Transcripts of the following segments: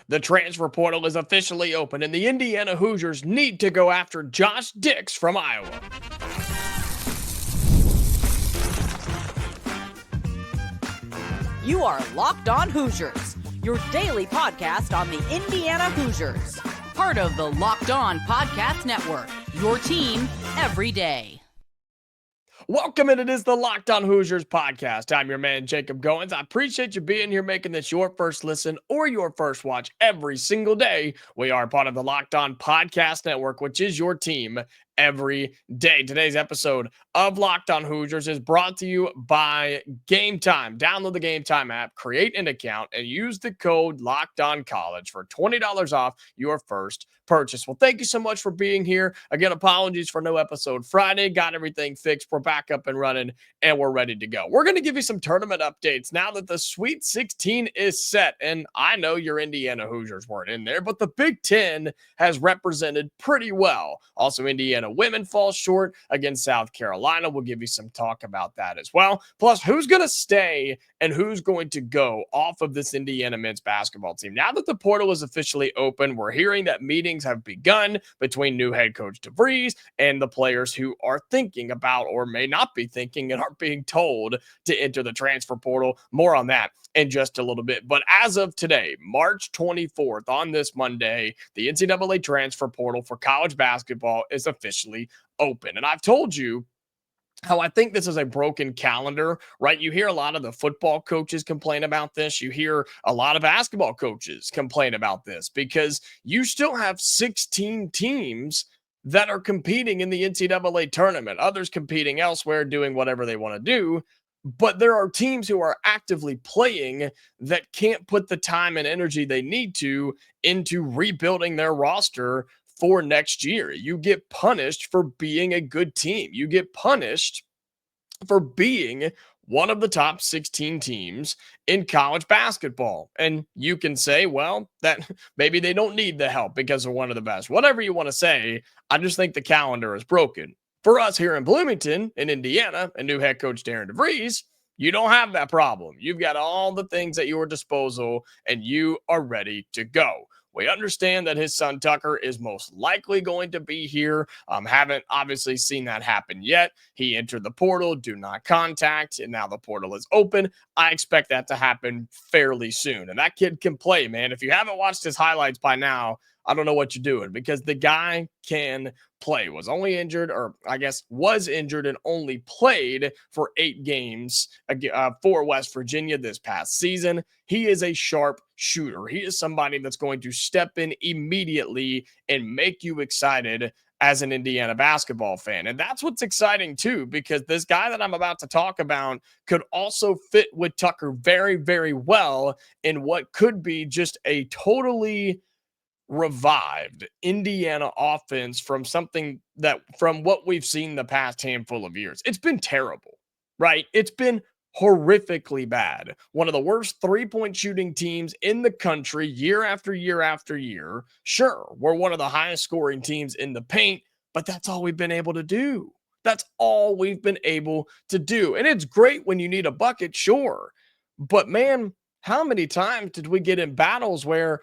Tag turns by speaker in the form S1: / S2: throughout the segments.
S1: The transfer portal is officially open, and the Indiana Hoosiers need to go after Josh Dix from Iowa.
S2: You are Locked On Hoosiers, your daily podcast on the Indiana Hoosiers. Part of the Locked On Podcast Network, your team every day.
S1: Welcome, and it is the Locked On Hoosiers podcast. I'm your man, Jacob Goins. I appreciate you being here, making this your first listen or your first watch every single day. We are part of the Locked On Podcast Network, which is your team every day. Today's episode of Locked On Hoosiers is brought to you by Game Time. Download the Game Time app, create an account, and use the code LOCKEDONCollege for $20 off your first purchase. Well, thank you so much for being here. Again, apologies for no episode Friday. Got everything fixed. We're back up and running, and we're ready to go. We're going to give you some tournament updates now that the Sweet 16 is set. And I know your Indiana Hoosiers weren't in there, but the Big Ten has represented pretty well. Also, Indiana women fall short against South Carolina. We'll give you some talk about that as well. Plus, who's going to stay and who's going to go off of this Indiana men's basketball team. Now that the portal is officially open, we're hearing that meetings have begun between new head coach DeVries and the players who are thinking about or may not be thinking and aren't being told to enter the transfer portal. More on that in just a little bit. But as of today, March 24th, on this Monday, the NCAA transfer portal for college basketball is officially open. And I've told you how I think this is a broken calendar, right? You hear a lot of the football coaches complain about this. You hear a lot of basketball coaches complain about this because you still have 16 teams that are competing in the NCAA tournament, others competing elsewhere, doing whatever they want to do. But there are teams who are actively playing that can't put the time and energy they need to into rebuilding their roster for next year. You get punished for being a good team. You get punished for being one of the top 16 teams in college basketball. And you can say, well, that maybe they don't need the help because they're one of the best. Whatever you want to say, I just think the calendar is broken. For us here in Bloomington, in Indiana, and new head coach Darian DeVries, you don't have that problem. You've got all the things at your disposal, and you are ready to go. We understand that his son Tucker is most likely going to be here. Haven't obviously seen that happen yet. He entered the portal, do not contact, and now the portal is open. I expect that to happen fairly soon. And that kid can play, man. If you haven't watched his highlights by now, I don't know what you're doing because the guy can play. Was only injured, or I guess was injured and only played for 8 games for West Virginia this past season. He is a sharp shooter. He is somebody that's going to step in immediately and make you excited as an Indiana basketball fan. And that's what's exciting too, because this guy that I'm about to talk about could also fit with Tucker very, very well in what could be just a totally revived Indiana offense from what we've seen the past handful of years. It's been terrible, right? It's been horrifically bad. One of the worst three-point shooting teams in the country year after year after year. Sure, we're one of the highest scoring teams in the paint, but that's all we've been able to do. That's all we've been able to do. And it's great when you need a bucket, sure. But man, how many times did we get in battles where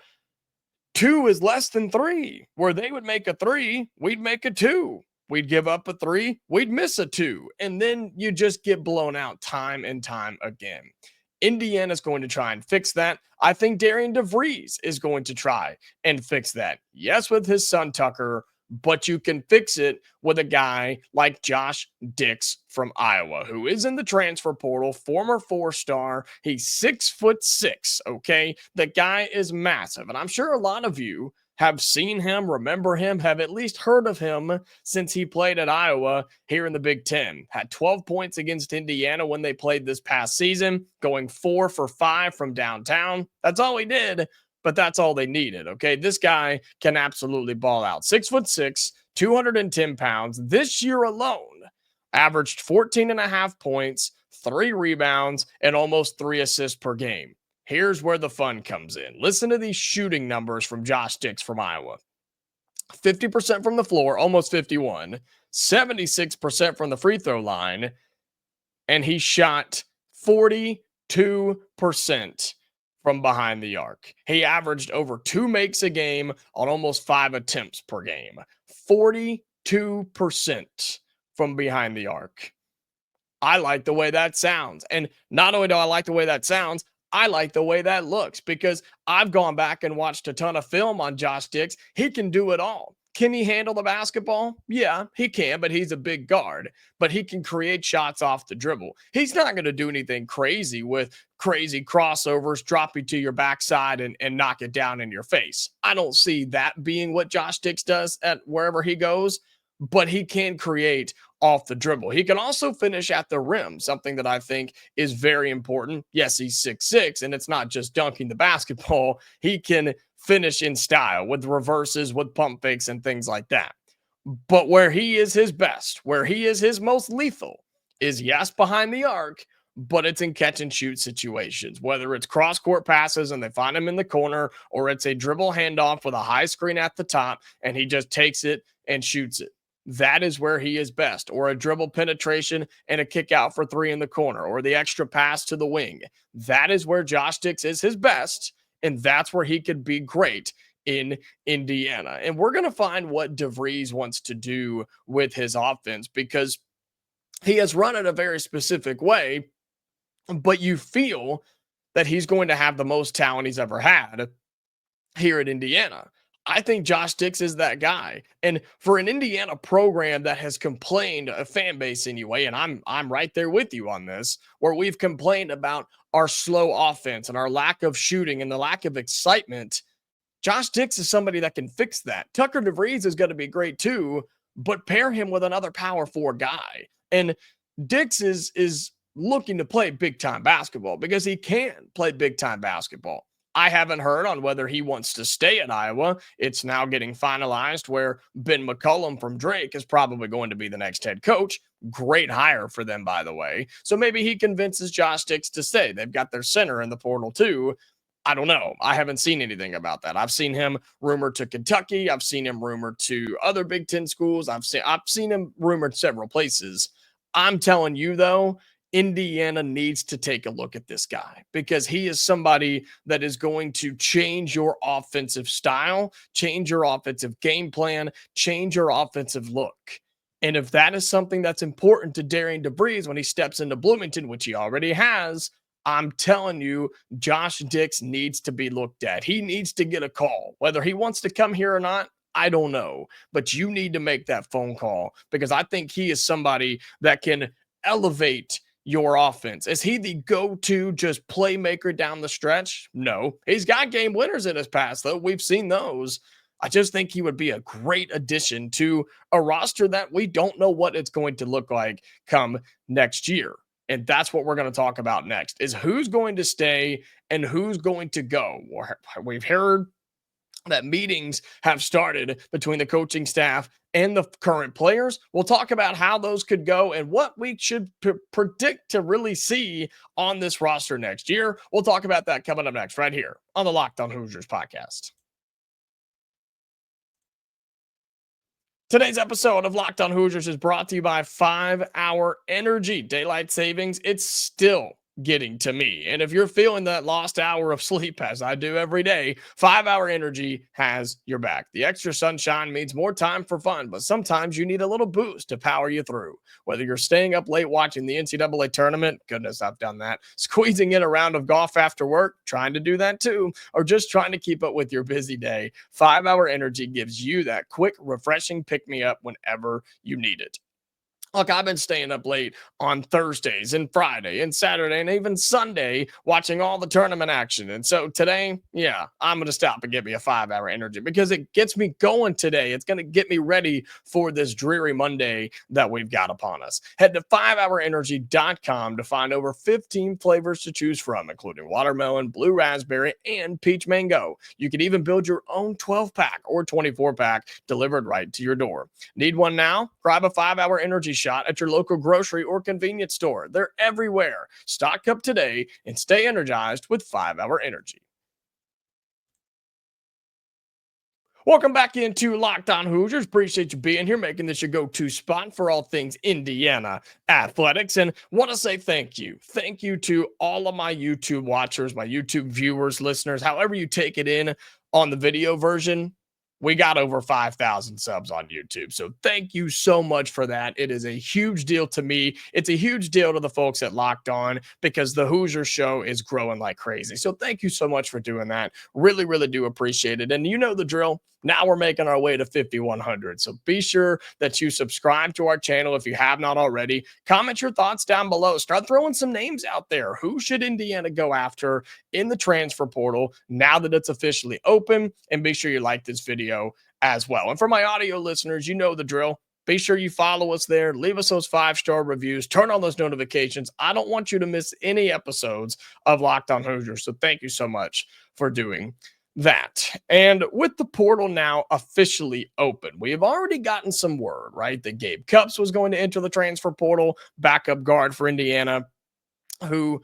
S1: 2 is less than 3, where they would make a 3, we'd make a 2. We'd give up a 3, we'd miss a 2. And then you just get blown out time and time again. Indiana's going to try and fix that. I think Darian DeVries is going to try and fix that. Yes, with his son Tucker, but you can fix it with a guy like Josh Dix from Iowa, who is in the transfer portal, former 4-star. He's 6'6", okay? The guy is massive, and I'm sure a lot of you have seen him, remember him, have at least heard of him since he played at Iowa here in the Big Ten. Had 12 points against Indiana when they played this past season, going 4 for 5 from downtown. That's all he did, but that's all they needed, okay? This guy can absolutely ball out. 6'6", 210 pounds. This year alone, averaged 14.5 points, 3 rebounds, and almost 3 assists per game. Here's where the fun comes in. Listen to these shooting numbers from Josh Dix from Iowa. 50% from the floor, almost 51. 76% from the free throw line. And he shot 42% from behind the arc. He averaged over 2 makes a game on almost 5 attempts per game. 42% from behind the arc. I like the way that sounds. And not only do I like the way that sounds, I like the way that looks because I've gone back and watched a ton of film on Josh Dix. He can do it all. Can he handle the basketball? Yeah, he can, but he's a big guard. But he can create shots off the dribble. He's not going to do anything crazy with crazy crossovers, drop you to your backside and knock it down in your face. I don't see that being what Josh Dix does at wherever he goes, but he can create off the dribble. He can also finish at the rim, something that I think is very important. Yes, he's 6'6", and it's not just dunking the basketball. He can finish in style with reverses, with pump fakes, and things like that. But where he is his best, where he is his most lethal, is yes, behind the arc, but it's in catch and shoot situations, whether it's cross court passes and they find him in the corner, or it's a dribble handoff with a high screen at the top and he just takes it and shoots it. That is where he is best, or a dribble penetration and a kick out for 3 in the corner, or the extra pass to the wing. That is where Josh Dix is his best, and that's where he could be great in Indiana. And we're going to find what DeVries wants to do with his offense because he has run it a very specific way, but you feel that he's going to have the most talent he's ever had here at Indiana. I think Josh Dix is that guy. And for an Indiana program that has complained, a fan base anyway, and I'm right there with you on this, where we've complained about our slow offense and our lack of shooting and the lack of excitement, Josh Dix is somebody that can fix that. Tucker DeVries is going to be great too, but pair him with another power 4 guy. And Dix is looking to play big time basketball because he can play big time basketball. I haven't heard on whether he wants to stay at Iowa. It's now getting finalized where Ben McCollum from Drake is probably going to be the next head coach. Great hire for them, by the way. So maybe he convinces Josh Dix to stay. They've got their center in the portal too. I don't know. I haven't seen anything about that. I've seen him rumored to Kentucky. I've seen him rumored to other Big Ten schools. I've seen him rumored several places. I'm telling you though, Indiana needs to take a look at this guy because he is somebody that is going to change your offensive style, change your offensive game plan, change your offensive look. And if that is something that's important to Darian DeVries when he steps into Bloomington, which he already has, I'm telling you, Josh Dix needs to be looked at. He needs to get a call. Whether he wants to come here or not, I don't know. But you need to make that phone call because I think he is somebody that can elevate your offense. Is he the go-to just playmaker down the stretch? No. He's got game winners in his past, though. We've seen those. I just think he would be a great addition to a roster that we don't know what it's going to look like come next year. And that's what we're going to talk about next, is who's going to stay and who's going to go. We've heard that meetings have started between the coaching staff and the current players. We'll talk about how those could go and what we should predict to really see on this roster next year. We'll talk about that coming up next right here on the Locked On Hoosiers podcast. Today's episode of Locked On Hoosiers is brought to you by 5 Hour Energy. Daylight savings, it's still getting to me. And if you're feeling that lost hour of sleep, as I do every day, 5 Hour Energy has your back. The extra sunshine means more time for fun, but sometimes you need a little boost to power you through. Whether you're staying up late watching the NCAA tournament, goodness, I've done that, squeezing in a round of golf after work, trying to do that too, or just trying to keep up with your busy day, 5 Hour Energy gives you that quick, refreshing pick-me-up whenever you need it. Look, I've been staying up late on Thursdays and Friday and Saturday and even Sunday watching all the tournament action. And so today, I'm going to stop and get me a 5 Hour Energy because it gets me going today. It's going to get me ready for this dreary Monday that we've got upon us. Head to 5hourenergy.com to find over 15 flavors to choose from, including watermelon, blue raspberry, and peach mango. You can even build your own 12-pack or 24-pack delivered right to your door. Need one now? Grab a 5 Hour Energy shot at your local grocery or convenience store. They're everywhere. Stock up today and stay energized with 5 Hour Energy. Welcome back into Locked On Hoosiers. Appreciate you being here, making this your go-to spot for all things Indiana athletics. And want to say thank you. Thank you to all of my YouTube watchers, my YouTube viewers, listeners, however you take it in on the video version. We got over 5,000 subs on YouTube. So thank you so much for that. It is a huge deal to me. It's a huge deal to the folks at Locked On because the Hoosier show is growing like crazy. So thank you so much for doing that. Really, really do appreciate it. And you know the drill. Now we're making our way to 5,100. So be sure that you subscribe to our channel if you have not already. Comment your thoughts down below. Start throwing some names out there. Who should Indiana go after in the transfer portal now that it's officially open? And be sure you like this video as well. And for my audio listeners, you know the drill. Be sure you follow us there. Leave us those 5-star reviews. Turn on those notifications. I don't want you to miss any episodes of Locked On Hoosiers. So thank you so much for doing that. And with the portal now officially open, we have already gotten some word, right? That Gabe Cupps was going to enter the transfer portal, backup guard for Indiana, who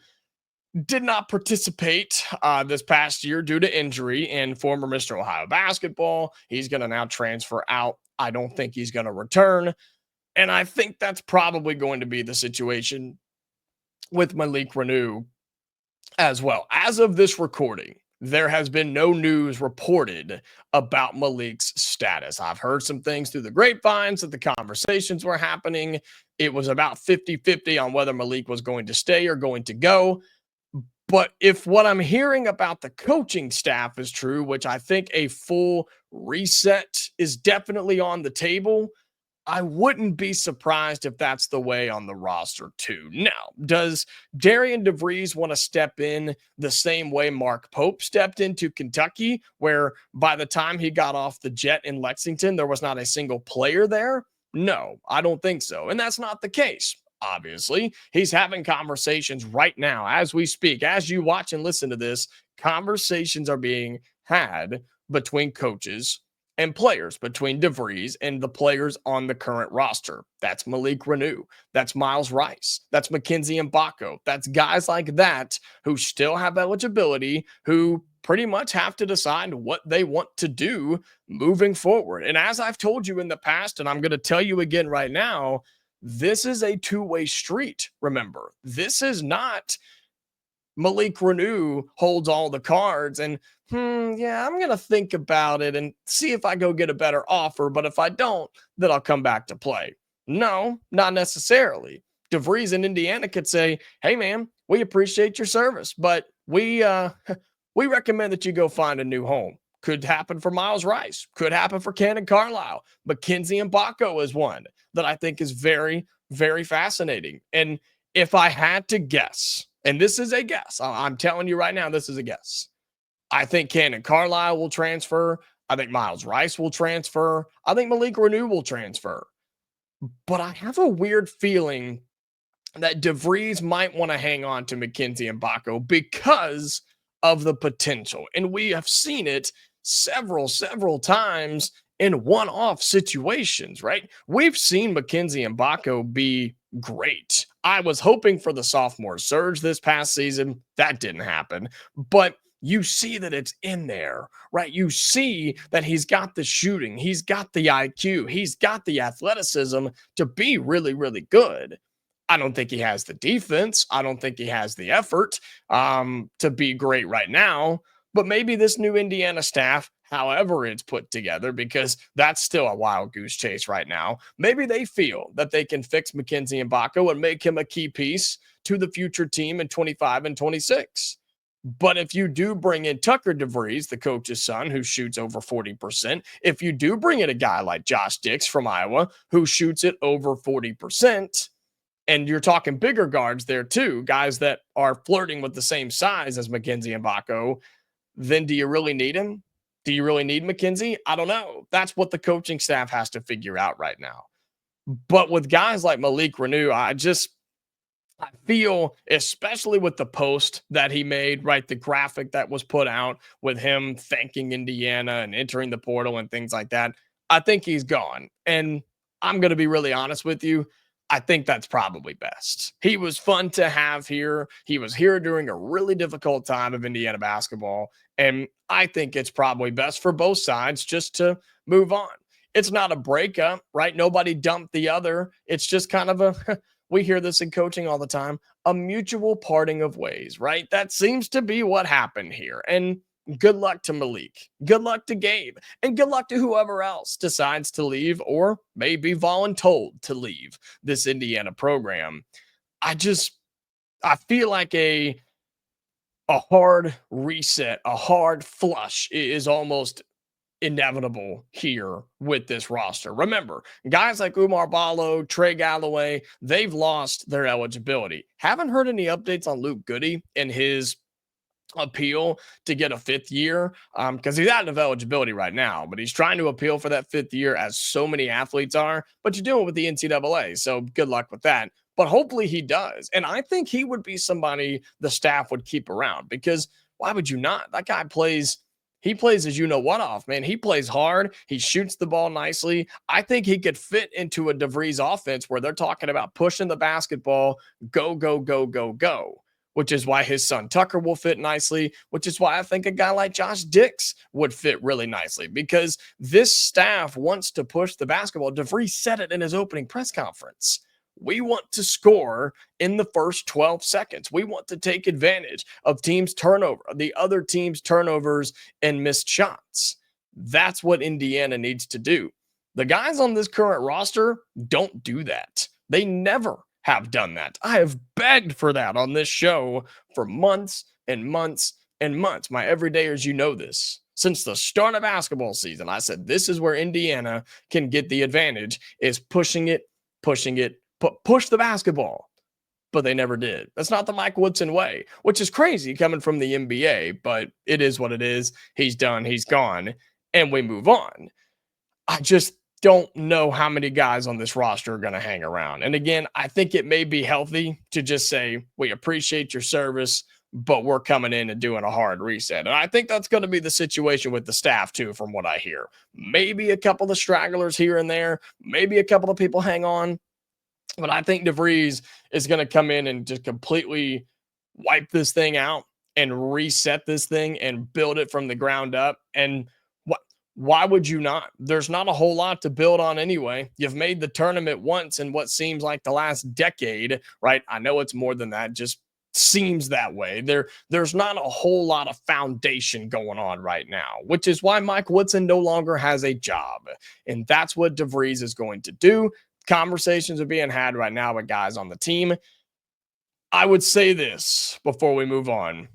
S1: did not participate this past year due to injury, and former Mr. Ohio basketball. He's going to now transfer out. I don't think he's going to return. And I think that's probably going to be the situation with Malik Reneau as well. As of this recording, there has been no news reported about Malik's status. I've heard some things through the grapevines that the conversations were happening. It was about 50-50 on whether Malik was going to stay or going to go. But if what I'm hearing about the coaching staff is true, which I think a full reset is definitely on the table, I wouldn't be surprised if that's the way on the roster too. Now, does Darian DeVries want to step in the same way Mark Pope stepped into Kentucky, where by the time he got off the jet in Lexington, there was not a single player there? No, I don't think so. And that's not the case. Obviously, he's having conversations right now as we speak. As you watch and listen to this, conversations are being had between coaches and players, between DeVries and the players on the current roster. That's Malik Reneau. That's Miles Rice. That's Mackenzie Mgbako. That's guys like that who still have eligibility, who pretty much have to decide what they want to do moving forward. And as I've told you in the past, and I'm going to tell you again right now, this is a two-way street. Remember, this is not Malik Reneau holds all the cards and, yeah, I'm going to think about it and see if I go get a better offer. But if I don't, then I'll come back to play. No, not necessarily. DeVries in Indiana could say, hey, man, we appreciate your service, but we recommend that you go find a new home. Could happen for Miles Rice. Could happen for Cannon Carlisle. Mackenzie Mgbako is one that I think is very, very fascinating. And if I had to guess, and this is a guess, I'm telling you right now, this is a guess. I think Cannon Carlisle will transfer. I think Miles Rice will transfer. I think Malik Reneau will transfer. But I have a weird feeling that DeVries might want to hang on to Mackenzie Mgbako because of the potential. And we have seen it several times in one-off situations, right? We've seen Mackenzie Mgbako be great. I was hoping for the sophomore surge this past season. That didn't happen. But you see that it's in there, right? You see that he's got the shooting. He's got the IQ. He's got the athleticism to be really, really good. I don't think he has the defense. I don't think he has the effort to be great right now. But maybe this new Indiana staff, however it's put together, because that's still a wild goose chase right now, maybe they feel that they can fix Mackenzie Mgbako and make him a key piece to the future team in 25 and 26. But if you do bring in Tucker DeVries, the coach's son, who shoots over 40%, if you do bring in a guy like Josh Dix from Iowa, who shoots it over 40%, and you're talking bigger guards there too, guys that are flirting with the same size as Mackenzie Mgbako, then do you really need him? Do you really need Mackenzie? I don't know. That's what the coaching staff has to figure out right now. But with guys like Malik Reneau, I feel, especially with the post that he made, right, the graphic that was put out with him thanking Indiana and entering the portal and things like that, I think he's gone. And I'm going to be really honest with you. I think that's probably best. He was fun to have here. He was here during a really difficult time of Indiana basketball. And I think it's probably best for both sides just to move on. It's not a breakup, right? Nobody dumped the other. It's just kind of a, we hear this in coaching all the time, a mutual parting of ways, right? That seems to be what happened here. And good luck to Malik. Good luck to Gabe. And good luck to whoever else decides to leave or maybe voluntold to leave this Indiana program. I just I feel like a hard reset, a hard flush is almost inevitable here with this roster. Remember, guys like Umar Ballo, Trey Galloway, they've lost their eligibility. Haven't heard any updates on Luke Goody and his appeal to get a fifth year because he's out of eligibility right now, but he's trying to appeal for that fifth year as so many athletes are, but you're doing it with the NCAA, so good luck with that. But hopefully he does. And I think he would be somebody the staff would keep around because why would you not? That guy plays, he plays as you know what off, man. He plays hard. He shoots the ball nicely. I think he could fit into a DeVries offense where they're talking about pushing the basketball, go, go, go, go, go, which is why his son Tucker will fit nicely, which is why I think a guy like Josh Dix would fit really nicely because this staff wants to push the basketball. DeVries said it in his opening press conference. We want to score in the first 12 seconds. We want to take advantage of teams' turnover, the other team's turnovers and missed shots. That's what Indiana needs to do. The guys on this current roster don't do that. They never have done that. I have begged for that on this show for months and months and months. My everydayers, you know this. Since the start of basketball season, I said this is where Indiana can get the advantage is push the basketball. But they never did. That's not the Mike Woodson way, which is crazy coming from the NBA, but it is what it is. He's done, he's gone, and we move on. I just don't know how many guys on this roster are going to hang around. And again, I think it may be healthy to just say, we appreciate your service, but we're coming in and doing a hard reset. And I think that's going to be the situation with the staff too, from what I hear. Maybe a couple of stragglers here and there, maybe a couple of people hang on. But I think DeVries is going to come in and just completely wipe this thing out and reset this thing and build it from the ground up. And why would you not? There's not a whole lot to build on anyway. You've made the tournament once in what seems like the last decade, right? I know it's more than that, just seems that way. There's not a whole lot of foundation going on right now, which is why Mike Woodson no longer has a job. And that's what DeVries is going to do. Conversations are being had right now with guys on the team. I would say this before we move on.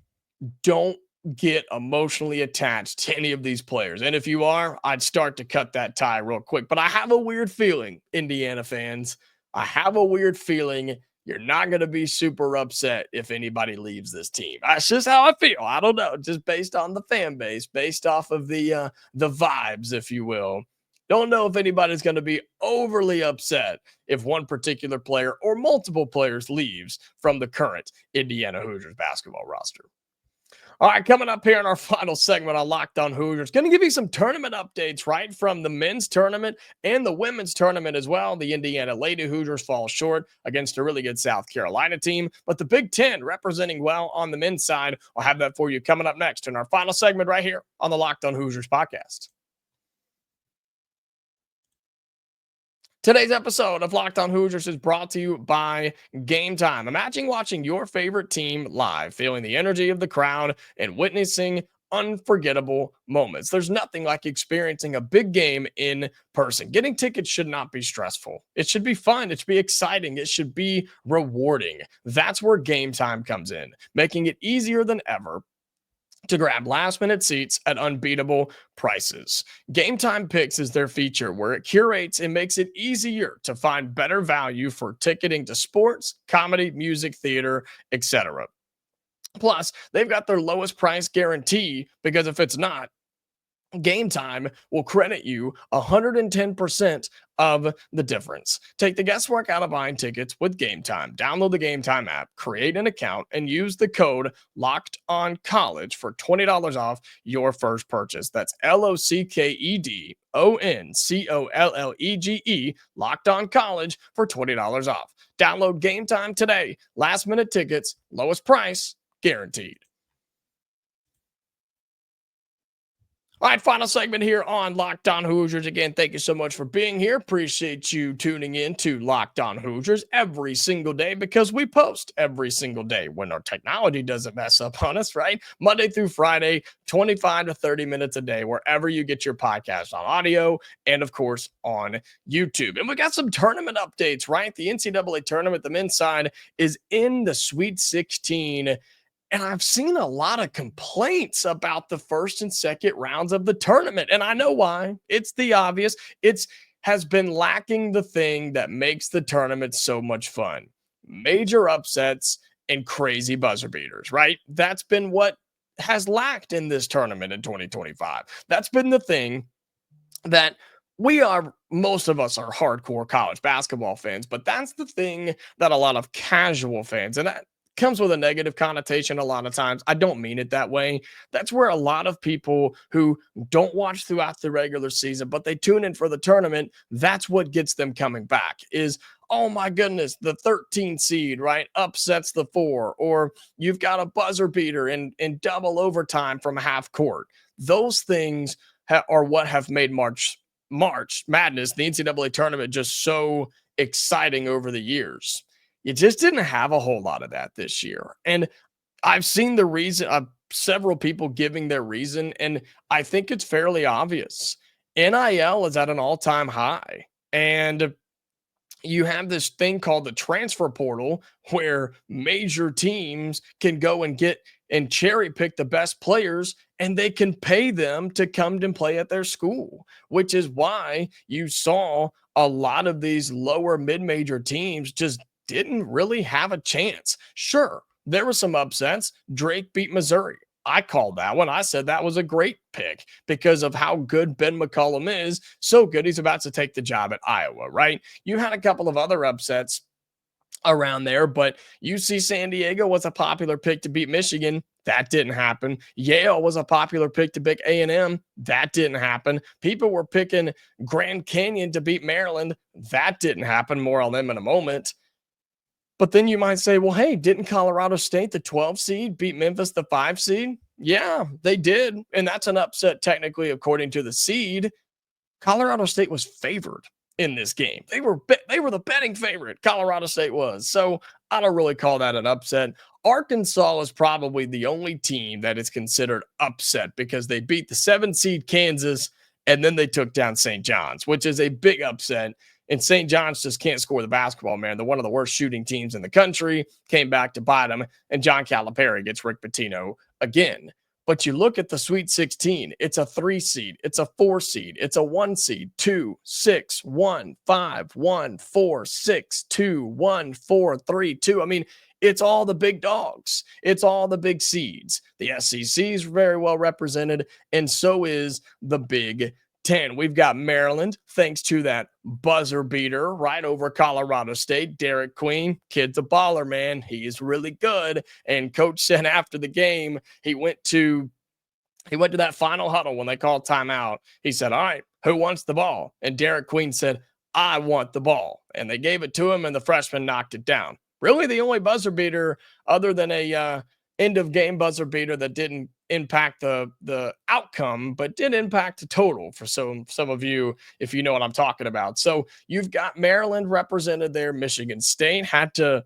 S1: Don't get emotionally attached to any of these players. And if you are, I'd start to cut that tie real quick. But I have a weird feeling, Indiana fans, I have a weird feeling you're not going to be super upset if anybody leaves this team. That's just how I feel. I don't know, just based on the fan base, based off of the vibes, if you will. Don't know if anybody's going to be overly upset if one particular player or multiple players leaves from the current Indiana Hoosiers basketball roster. All right, coming up here in our final segment on Locked On Hoosiers, going to give you some tournament updates, right, from the men's tournament and the women's tournament as well. The Indiana Lady Hoosiers fall short against a really good South Carolina team, but the Big Ten representing well on the men's side. I'll have that for you coming up next in our final segment right here on the Locked On Hoosiers podcast. Today's episode of Locked On Hoosiers is brought to you by Game Time. Imagine watching your favorite team live, feeling the energy of the crowd and witnessing unforgettable moments. There's nothing like experiencing a big game in person. Getting tickets should not be stressful. It should be fun. It should be exciting. It should be rewarding. That's where Game Time comes in, making it easier than ever to grab last-minute seats at unbeatable prices. Game Time Picks is their feature where it curates and makes it easier to find better value for ticketing to sports, comedy, music, theater, etc. Plus, they've got their lowest price guarantee because if it's not, Game Time will credit you 110% of the difference. Take the guesswork out of buying tickets with Game Time. Download the Game Time app, create an account, and use the code Locked On College for $20 off your first purchase. That's LOCKEDONCOLLEGE, Locked On College for $20 off. Download Game Time today. Last minute tickets, lowest price guaranteed. All right, final segment here on Locked On Hoosiers. Again, thank you so much for being here. Appreciate you tuning in to Locked On Hoosiers every single day because we post every single day when our technology doesn't mess up on us, right? Monday through Friday, 25 to 30 minutes a day, wherever you get your podcast on audio and, of course, on YouTube. And we got some tournament updates, right? The NCAA tournament, the men's side, is in the Sweet 16. And I've seen a lot of complaints about the first and second rounds of the tournament. And I know why. It's the obvious. It's has been lacking the thing that makes the tournament so much fun. Major upsets and crazy buzzer beaters, right? That's been what has lacked in this tournament in 2025. That's been the thing that most of us are hardcore college basketball fans, but that's the thing that a lot of casual fans, and that comes with a negative connotation a lot of times. I don't mean it that way. That's where a lot of people who don't watch throughout the regular season, but they tune in for the tournament, that's what gets them coming back is, oh my goodness, the 13 seed, right, upsets the 4, or you've got a buzzer beater in double overtime from half court. Those things are what have made March Madness, the NCAA tournament, just so exciting over the years. You just didn't have a whole lot of that this year. And I've seen the reason, several people giving their reason, and I think it's fairly obvious. NIL is at an all-time high. And you have this thing called the transfer portal where major teams can go and get and cherry pick the best players and they can pay them to come and play at their school, which is why you saw a lot of these lower mid-major teams just didn't really have a chance. Sure, there were some upsets. Drake beat Missouri. I called that one. I said that was a great pick because of how good Ben McCollum is. So good, he's about to take the job at Iowa, right? You had a couple of other upsets around there, but UC San Diego was a popular pick to beat Michigan. That didn't happen. Yale was a popular pick to beat A&M. That didn't happen. People were picking Grand Canyon to beat Maryland. That didn't happen. More on them in a moment. But then you might say, well, hey, didn't Colorado State, the 12 seed, beat Memphis, the 5 seed? Yeah, they did. And that's an upset technically according to the seed. Colorado State was favored in this game. They were the betting favorite. Colorado State was. So I don't really call that an upset. Arkansas is probably the only team that is considered upset because they beat the 7 seed Kansas and then they took down St. John's, which is a big upset. And St. John's just can't score the basketball, man. They're one of the worst shooting teams in the country. Came back to bite them. And John Calipari gets Rick Pitino again. But you look at the Sweet 16, it's a 3 seed, it's a 4 seed, it's a 1 seed, 2, 6, 1, 5, 1, 4, 6, 2, 1, 4, 3, 2. I mean, it's all the big dogs. It's all the big seeds. The SEC is very well represented, and so is the Big 10. We've got Maryland, thanks to that buzzer beater right over Colorado State. Derek Queen, kid's a baller, man. He is really good. And coach said after the game, he went to that final huddle when they called timeout. He said, all right, who wants the ball? And Derek Queen said, I want the ball. And they gave it to him, and the freshman knocked it down. Really the only buzzer beater other than a end of game buzzer beater that didn't impact the outcome, but did impact the total for some of you, if you know what I'm talking about. So you've got Maryland represented there. Michigan State had to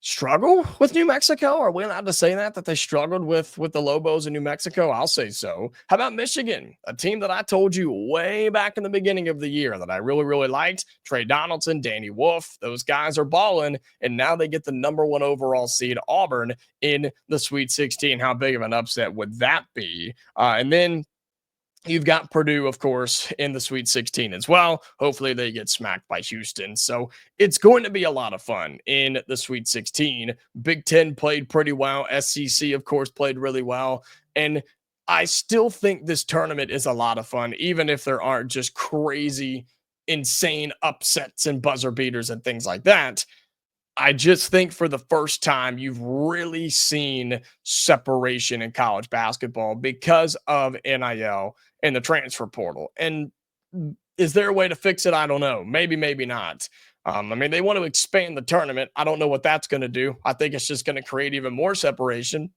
S1: struggle with New Mexico. Are we allowed to say that they struggled with the Lobos in New Mexico? I'll say so. How about Michigan, a team that I told you way back in the beginning of the year that I really, really liked? Trey Donaldson, Danny Wolf, those guys are balling, and now they get the number 1 overall seed, Auburn, in the Sweet 16. How big of an upset would that be? And then you've got Purdue, of course, in the Sweet 16 as well. Hopefully they get smacked by Houston. So it's going to be a lot of fun in the Sweet 16. Big Ten played pretty well. SEC, of course, played really well. And I still think this tournament is a lot of fun, even if there aren't just crazy, insane upsets and buzzer beaters and things like that. I just think for the first time, you've really seen separation in college basketball because of NIL and the transfer portal. And is there a way to fix it? I don't know. Maybe, maybe not. I mean, they want to expand the tournament. I don't know what that's going to do. I think it's just going to create even more separation.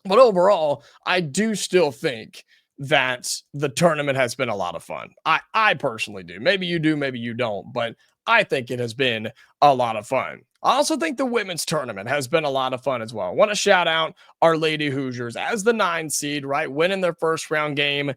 S1: But overall, I do still think that the tournament has been a lot of fun. I personally do. Maybe you do, maybe you don't, but I think it has been a lot of fun. I also think the women's tournament has been a lot of fun as well. I want to shout out our Lady Hoosiers as the 9 seed, right? Winning their first round game.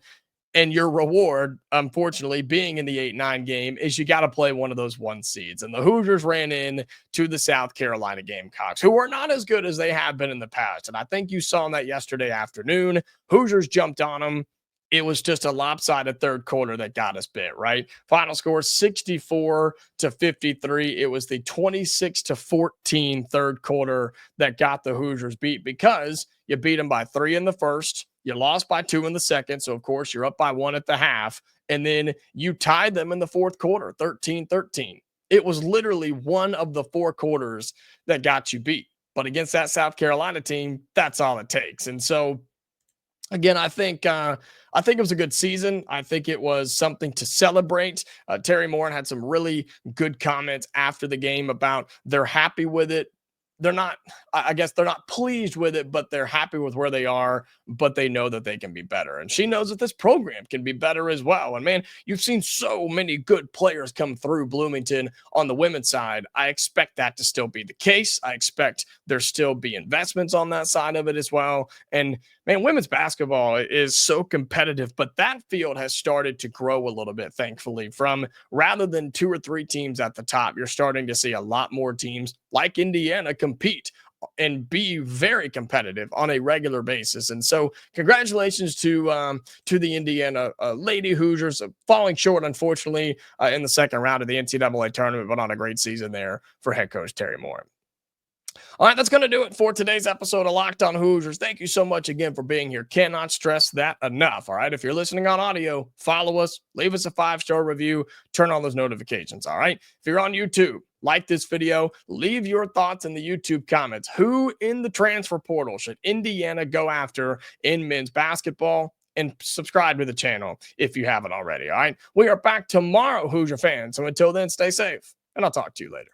S1: And your reward, unfortunately, being in the 8-9 game is you got to play one of those 1 seeds. And the Hoosiers ran in to the South Carolina Gamecocks, who are not as good as they have been in the past. And I think you saw that yesterday afternoon. Hoosiers jumped on them. It was just a lopsided third quarter that got us bit, right? Final score 64-53. It was the 26-14 third quarter that got the Hoosiers beat because you beat them by 3 in the first. You lost by 2 in the second. So, of course, you're up by 1 at the half. And then you tied them in the fourth quarter, 13-13. It was literally one of the 4 quarters that got you beat. But against that South Carolina team, that's all it takes. And so, again, I think it was a good season. I think it was something to celebrate. Terry Moore had some really good comments after the game about they're happy with it. They're not, I guess they're not pleased with it, but they're happy with where they are, but they know that they can be better. And she knows that this program can be better as well. And man, you've seen so many good players come through Bloomington on the women's side. I expect that to still be the case. I expect there still be investments on that side of it as well. And man, women's basketball is so competitive, but that field has started to grow a little bit, thankfully, from rather than 2 or 3 teams at the top, you're starting to see a lot more teams like Indiana compete and be very competitive on a regular basis. And so congratulations to the Indiana Lady Hoosiers, falling short, unfortunately, in the second round of the NCAA tournament, but on a great season there for head coach Terry Moore. All right, that's going to do it for today's episode of Locked On Hoosiers. Thank you so much again for being here. Cannot stress that enough. All right, if you're listening on audio, follow us, leave us a 5-star review, turn on those notifications. All right, if you're on YouTube, like this video, leave your thoughts in the YouTube comments. Who in the transfer portal should Indiana go after in men's basketball? And subscribe to the channel if you haven't already. All right, we are back tomorrow, Hoosier fans. So until then, stay safe, and I'll talk to you later.